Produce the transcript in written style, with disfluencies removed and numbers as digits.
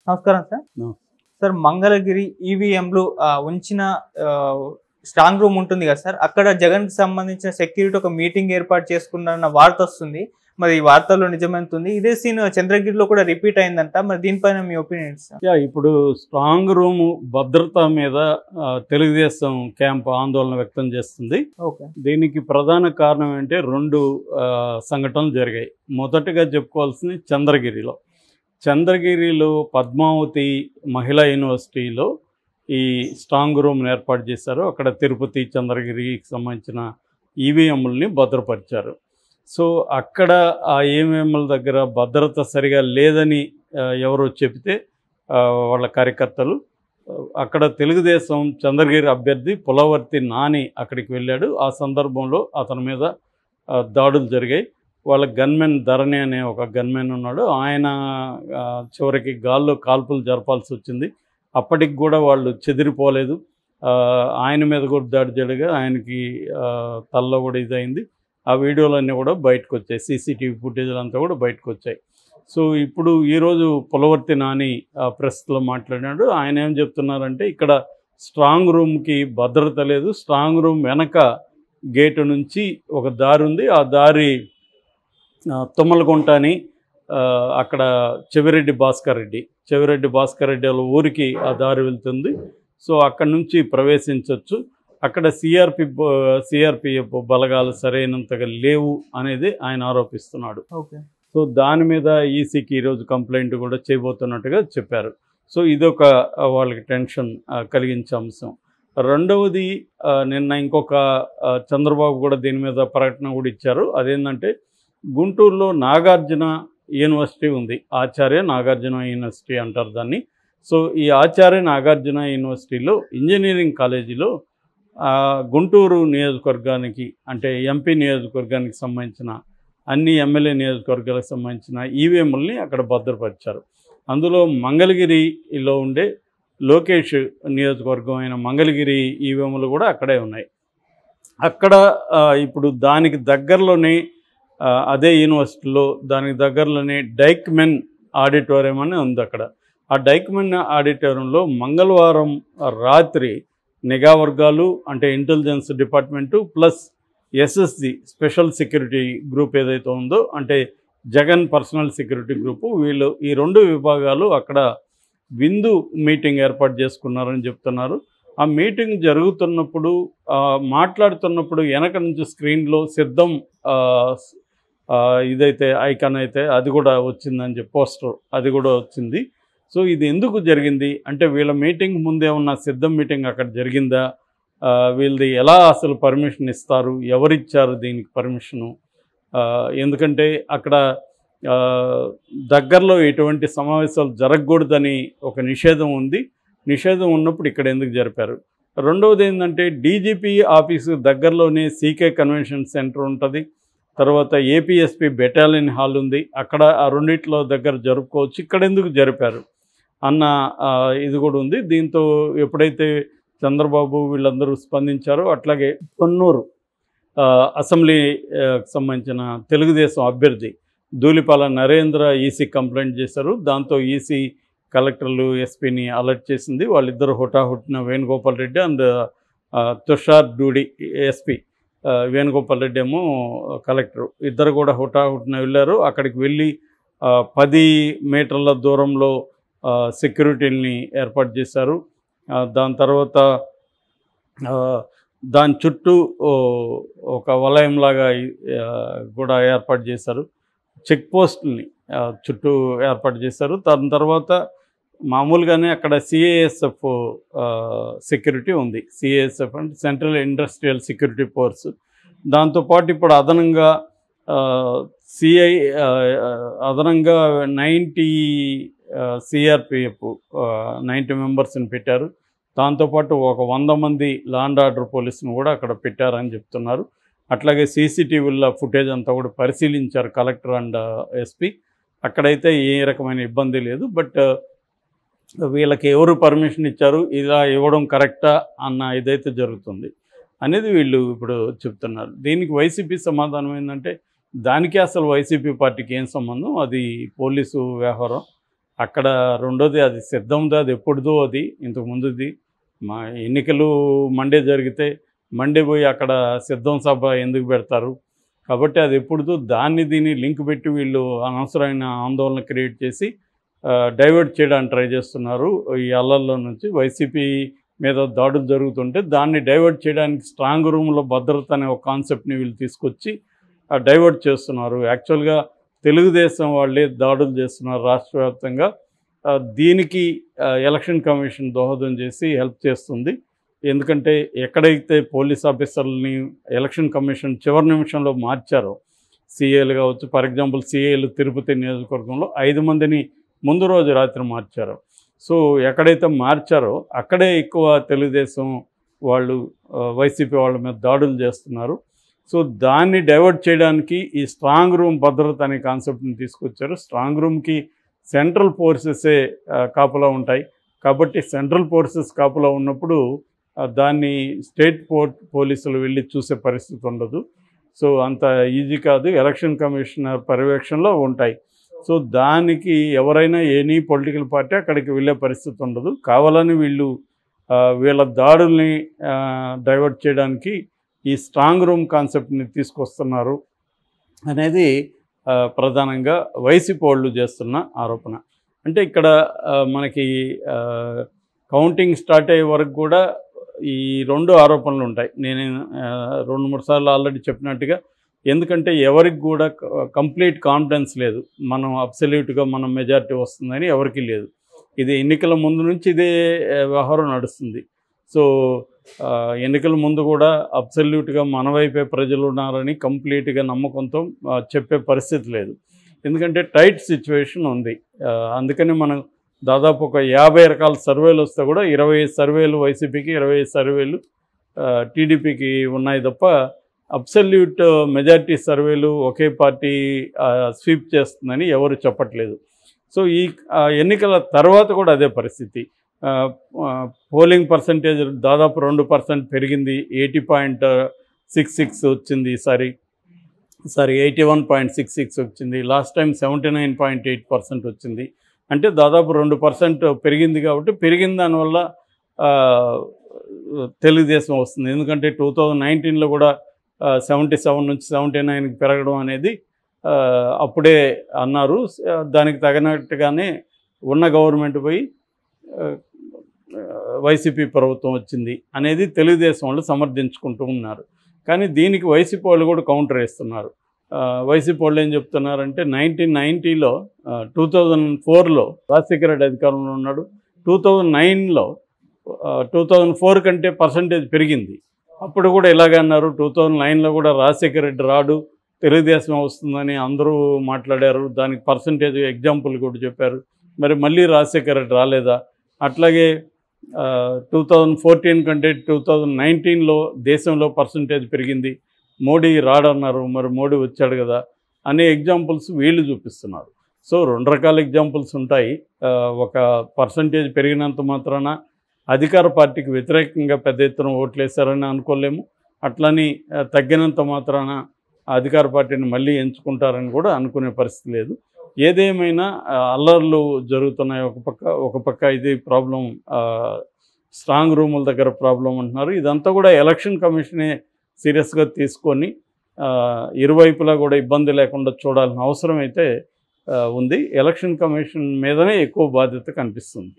నమస్కారం sir. No. Sir Mangalagiri ఈవీఎంలు ఉంచిన స్ట్రాంగ్ రూమ్ ఉంటుంది కదా సార్, అక్కడ జగన్కి సంబంధించిన సెక్యూరిటీ ఒక మీటింగ్ ఏర్పాటు చేసుకున్నారన్న వార్త వస్తుంది. మరి ఈ వార్తల్లో నిజమవుతుంది. ఇదే సీన్ చంద్రగిరిలో కూడా రిపీట్ అయిందంట. మరి దీనిపైన మీ ఒపీనియన్ సార్? ఇప్పుడు స్ట్రాంగ్ రూమ్ భద్రత మీద తెలుగుదేశం క్యాంప్ ఆందోళన వ్యక్తం చేస్తుంది. ఓకే. దీనికి ప్రధాన కారణం ఏంటంటే రెండు సంఘటనలు జరిగాయి. మొదటగా చెప్పుకోవాల్సింది చంద్రగిరిలో పద్మావతి మహిళా యూనివర్సిటీలో ఈ స్ట్రాంగ్ రూమ్ని ఏర్పాటు చేశారు. అక్కడ తిరుపతి చంద్రగిరికి సంబంధించిన ఈవీఎంలని భద్రపరిచారు. సో అక్కడ ఆ ఈవీఎంల దగ్గర భద్రత సరిగా లేదని ఎవరో చెబితే వాళ్ళ కార్యకర్తలు అక్కడ తెలుగుదేశం చంద్రగిరి అభ్యర్థి పులవర్తి నాని అక్కడికి వెళ్ళాడు. ఆ సందర్భంలో అతని మీద దాడులు జరిగాయి. వాళ్ళ గన్మెన్ ధరణి అనే ఒక గన్మెన్ ఉన్నాడు. ఆయన చివరికి గాల్లో కాల్పులు జరపాల్సి వచ్చింది. అప్పటికి కూడా వాళ్ళు చెదిరిపోలేదు. ఆయన మీద కూడా దాడి జరిగా ఆయనకి తలలో కూడా ఇదైంది. ఆ వీడియోలన్నీ కూడా బయటకు వచ్చాయి. సీసీటీవీ ఫుటేజ్లు అంతా కూడా బయటకు వచ్చాయి. సో ఇప్పుడు ఈరోజు పులవర్తి నాని ప్రెస్లో మాట్లాడినాడు. ఆయన ఏం చెప్తున్నారంటే ఇక్కడ స్ట్రాంగ్ రూమ్కి భద్రత లేదు. స్ట్రాంగ్ రూమ్ వెనక గేటు నుంచి ఒక దారి ఉంది. ఆ దారి తుమ్మలగుంట అని అక్కడ చెవిరెడ్డి భాస్కర్ రెడ్డి వాళ్ళ ఊరికి ఆ దారి వెళ్తుంది. సో అక్కడ నుంచి ప్రవేశించవచ్చు. అక్కడ సిఆర్పిఎఫ్ బలగాలు సరైనంతగా లేవు అనేది ఆయన ఆరోపిస్తున్నాడు. ఓకే. సో దాని మీద ఈసీకి ఈరోజు కంప్లైంట్ కూడా చేయబోతున్నట్టుగా చెప్పారు. సో ఇదొక వాళ్ళకి టెన్షన్ కలిగించే అంశం. రెండవది నిన్న ఇంకొక చంద్రబాబు కూడా దీని మీద ప్రకటన కూడా ఇచ్చారు. అదేంటంటే గుంటూరులో నాగార్జున యూనివర్సిటీ ఉంది. ఆచార్య నాగార్జున యూనివర్సిటీ అంటారు దాన్ని. సో ఈ ఆచార్య నాగార్జున యూనివర్సిటీలో ఇంజనీరింగ్ కాలేజీలో గుంటూరు నియోజకవర్గానికి అంటే ఎంపీ నియోజకవర్గానికి సంబంధించిన అన్ని ఎమ్మెల్యే నియోజకవర్గాలకు సంబంధించిన ఈవీఎంలని అక్కడ భద్రపరిచారు. అందులో మంగళగిరిలో ఉండే లోకేష్ నియోజకవర్గం అయిన మంగళగిరి ఈవీఎంలు కూడా అక్కడే ఉన్నాయి. అక్కడ ఇప్పుడు దానికి దగ్గరలోనే అదే యూనివర్సిటీలో దానికి దగ్గరలోనే డైక్మెన్ ఆడిటోరియం అని ఉంది. అక్కడ ఆ డైక్మెన్ ఆడిటోరియంలో మంగళవారం రాత్రి నిఘా వర్గాలు అంటే intelligence department plus SSG special security group ఏదైతే ఉందో అంటే జగన్ పర్సనల్ సెక్యూరిటీ గ్రూపు వీళ్ళు ఈ రెండు విభాగాలు అక్కడ విందు మీటింగ్ ఏర్పాటు చేసుకున్నారని చెప్తున్నారు. ఆ మీటింగ్ జరుగుతున్నప్పుడు మాట్లాడుతున్నప్పుడు వెనక నుంచి స్క్రీన్లో సిద్ధం ఇదైతే ఐకాన్ అయితే అది కూడా వచ్చిందని చెప్పి పోస్టర్ అది కూడా వచ్చింది. సో ఇది ఎందుకు జరిగింది అంటే వీళ్ళ మీటింగ్ ముందే ఉన్న సిద్ధం మీటింగ్ అక్కడ జరిగిందా, వీళ్ళది ఎలా అసలు పర్మిషన్ ఇస్తారు, ఎవరిచ్చారు దీనికి పర్మిషను, ఎందుకంటే అక్కడ దగ్గరలో ఎటువంటి సమావేశాలు జరగకూడదని ఒక నిషేధం ఉంది. నిషేధం ఉన్నప్పుడు ఇక్కడ ఎందుకు జరిపారు. రెండవది ఏంటంటే డీజీపీ ఆఫీసు దగ్గరలోనే సీకే కన్వెన్షన్ సెంటర్ ఉంటుంది. తర్వాత ఏపీఎస్పీ బెటాలియన్ హాల్ ఉంది. అక్కడ ఆ రెండిట్లో దగ్గర జరుపుకోవచ్చు. ఇక్కడ ఎందుకు జరిపారు అన్న ఇది కూడా ఉంది. దీంతో ఎప్పుడైతే చంద్రబాబు వీళ్ళందరూ స్పందించారో అట్లాగే కొన్నూరు అసెంబ్లీకి సంబంధించిన తెలుగుదేశం అభ్యర్థి ధూళిపాల నరేంద్ర ఈసీ కంప్లైంట్ చేశారు. దాంతో ఈసీ కలెక్టర్లు ఎస్పీని అలర్ట్ చేసింది. వాళ్ళిద్దరు హుటాహుటిన వేణుగోపాల్ రెడ్డి అండ్ తుషార్ డూడి ఎస్పీ, వేణుగోపాల్ రెడ్డి ఏమో కలెక్టరు, ఇద్దరు కూడా హుటాహుటిన వెళ్ళారు. అక్కడికి వెళ్ళి 10 మీటర్ల దూరంలో సెక్యూరిటీని ఏర్పాటు చేశారు. దాని తర్వాత దాని చుట్టూ ఒక వలయంలాగా కూడా ఏర్పాటు చేశారు. చెక్ పోస్టుల్ని చుట్టూ ఏర్పాటు చేశారు. దాని తర్వాత మామూలుగానే అక్కడ సిఐఎస్ఎఫ్ సెక్యూరిటీ ఉంది. సిఐఎస్ఎఫ్ అంటే సెంట్రల్ ఇండస్ట్రియల్ సెక్యూరిటీ ఫోర్స్. దాంతోపాటు ఇప్పుడు అదనంగా 90 సిఆర్పిఎఫ్ 90 మెంబర్స్ని పెట్టారు. దాంతోపాటు ఒక 100 మంది లా అండ్ ఆర్డర్ పోలీసును కూడా అక్కడ పెట్టారని చెప్తున్నారు. అట్లాగే సీసీటీవీల ఫుటేజ్ అంతా కూడా పరిశీలించారు కలెక్టర్ అండ్ ఎస్పీ. అక్కడైతే ఏ రకమైన ఇబ్బంది లేదు. బట్ వీళ్ళకి ఎవరు పర్మిషన్ ఇచ్చారు, ఇలా ఇవ్వడం కరెక్టా అన్న ఇదైతే జరుగుతుంది అనేది వీళ్ళు ఇప్పుడు చెప్తున్నారు. దీనికి వైసీపీ సమాధానం ఏంటంటే దానికి అసలు వైసీపీ పార్టీకి ఏం సంబంధం, అది పోలీసు వ్యవహారం, అక్కడ రెండోది అది సిద్ధంతో అది ఎప్పుడుదో అది ఇంతకు ముందుది మా ఎన్నికలు మండే జరిగితే మండే పోయి అక్కడ సిద్ధం సభ ఎందుకు పెడతారు కాబట్టి అది ఎప్పుడుదో దీన్ని లింక్ పెట్టి వీళ్ళు అనవసరమైన ఆందోళన క్రియేట్ చేసి డైవర్ట్ చేయడానికి ట్రై చేస్తున్నారు. ఈ అల్లర్లో నుంచి వైసీపీ మీద దాడులు జరుగుతుంటే దాన్ని డైవర్ట్ చేయడానికి స్ట్రాంగ్ రూమ్లో భద్రత అనే ఒక కాన్సెప్ట్ని వీళ్ళు తీసుకొచ్చి డైవర్ట్ చేస్తున్నారు. యాక్చువల్గా తెలుగుదేశం వాళ్ళే దాడులు చేస్తున్నారు రాష్ట్ర వ్యాప్తంగా. దీనికి ఎలక్షన్ కమిషన్ దోహదం చేసి హెల్ప్ చేస్తుంది. ఎందుకంటే ఎక్కడైతే పోలీస్ ఆఫీసర్లని ఎలక్షన్ కమిషన్ చివరి నిమిషంలో మార్చారో సిఏలు కావచ్చు, ఫర్ ఎగ్జాంపుల్ సిఏలు తిరుపతి నియోజకవర్గంలో 5 మందిని ముందు రోజు రాత్రి మార్చారు. సో ఎక్కడైతే మార్చారో అక్కడే ఎక్కువ తెలుగుదేశం వాళ్ళు వైసీపీ వాళ్ళ మీద దాడులు చేస్తున్నారు. సో దాన్ని డైవర్ట్ చేయడానికి ఈ స్ట్రాంగ్ రూమ్ భద్రత అనే కాన్సెప్ట్ని తీసుకొచ్చారు. స్ట్రాంగ్ రూమ్కి సెంట్రల్ ఫోర్సెసే కాపులా ఉంటాయి కాబట్టి సెంట్రల్ ఫోర్సెస్ కాపులా ఉన్నప్పుడు దాన్ని స్టేట్ పోలీసులు వెళ్ళి చూసే పరిస్థితి ఉండదు. సో అంత ఈజీ కాదు, ఎలక్షన్ కమిషనర్ పర్యవేక్షణలో ఉంటాయి. సో దానికి ఎవరైనా ఎనీ పొలిటికల్ పార్టీ అక్కడికి వెళ్ళే పరిస్థితి ఉండదు. కావాలని వీళ్ళ దాడుల్ని డైవర్ట్ చేయడానికి ఈ స్ట్రాంగ్ రూమ్ కాన్సెప్ట్ని తీసుకొస్తున్నారు అనేది ప్రధానంగా వైసీపీ వాళ్ళు చేస్తున్న ఆరోపణ. అంటే ఇక్కడ మనకి కౌంటింగ్ స్టార్ట్ అయ్యే వరకు కూడా ఈ 2 ఆరోపణలు ఉంటాయి. నేను 2-3 సార్లు ఆల్రెడీ చెప్పినట్టుగా, ఎందుకంటే ఎవరికి కూడా కంప్లీట్ కాన్ఫిడెన్స్ లేదు మనం అబ్సల్యూట్గా మనం మెజారిటీ వస్తుందని ఎవరికి లేదు. ఇది ఎన్నికల ముందు నుంచి ఇదే వ్యవహారం నడుస్తుంది. సో ఎన్నికల ముందు కూడా అబ్సల్యూట్గా మన వైపే ప్రజలు ఉన్నారని కంప్లీట్గా నమ్మకంతో చెప్పే పరిస్థితి లేదు. ఎందుకంటే టైట్ సిచ్యువేషన్ ఉంది. అందుకని మనం దాదాపు ఒక 50 రకాల సర్వేలు వస్తే కూడా 25 సర్వేలు వైసీపీకి, 25 సర్వేలు టీడీపీకి ఉన్నాయి తప్ప అబ్సల్యూట్ మెజారిటీ సర్వేలు ఒకే పార్టీ స్వీప్ చేస్తుందని ఎవరు చెప్పట్లేదు. సో ఈ ఎన్నికల తర్వాత కూడా అదే పరిస్థితి. పోలింగ్ పర్సంటేజ్ దాదాపు 2% పెరిగింది. 80.66 వచ్చింది ఈసారి. 81.66 వచ్చింది. లాస్ట్ టైం 79.8% వచ్చింది. అంటే దాదాపు 2% పెరిగింది. కాబట్టి పెరిగిన దానివల్ల తెలుగుదేశం వస్తుంది. ఎందుకంటే 2019లో కూడా 77 నుంచి 79కి పెరగడం అనేది అప్పుడే అన్నారు. దానికి తగినట్టుగానే ఉన్న గవర్నమెంట్ పోయి వైసీపీ ప్రభుత్వం వచ్చింది అనేది తెలుగుదేశం వాళ్ళు సమర్థించుకుంటూ ఉన్నారు. కానీ దీనికి వైసీపీ వాళ్ళు కూడా కౌంటర్ వేస్తున్నారు. వైసీపీ వాళ్ళు ఏం చెప్తున్నారంటే 1990లో 2004లో రాజశేఖర రెడ్డి అధికారంలో ఉన్నాడు. 2009లో 2004 కంటే పర్సంటేజ్ పెరిగింది. అప్పుడు కూడా ఇలాగే అన్నారు. 2009లో కూడా రాజశేఖర రెడ్డి రాడు, తెలుగుదేశం వస్తుందని అందరూ మాట్లాడారు. దానికి పర్సంటేజ్ ఎగ్జాంపుల్ కూడా చెప్పారు. మరి మళ్ళీ రాజశేఖర రెడ్డి రాలేదా? అట్లాగే 2014 కంటే 2019లో దేశంలో పర్సంటేజ్ పెరిగింది. మోడీ రాడన్నారు, మరి మోడీ వచ్చాడు కదా అనే ఎగ్జాంపుల్స్ వీళ్ళు చూపిస్తున్నారు. సో 2 రకాల ఎగ్జాంపుల్స్ ఉంటాయి. ఒక పర్సంటేజ్ పెరిగినంత మాత్రాన అధికార పార్టీకి వ్యతిరేకంగా పెద్ద ఎత్తున ఓట్లేశారని అనుకోలేము. అట్లని తగ్గినంత మాత్రాన అధికార పార్టీని మళ్ళీ ఎంచుకుంటారని కూడా అనుకునే పరిస్థితి లేదు. ఏదేమైనా అల్లర్లు జరుగుతున్నాయి. ఒక పక్క ఇది ప్రాబ్లం, స్ట్రాంగ్ రూముల దగ్గర ప్రాబ్లం అంటున్నారు. ఇదంతా కూడా ఎలక్షన్ కమిషనే సీరియస్గా తీసుకొని ఇరువైపులా కూడా ఇబ్బంది లేకుండా చూడాల్సిన అవసరం అయితే ఉంది. ఎలక్షన్ కమిషన్ మీదనే ఎక్కువ బాధ్యత కనిపిస్తుంది.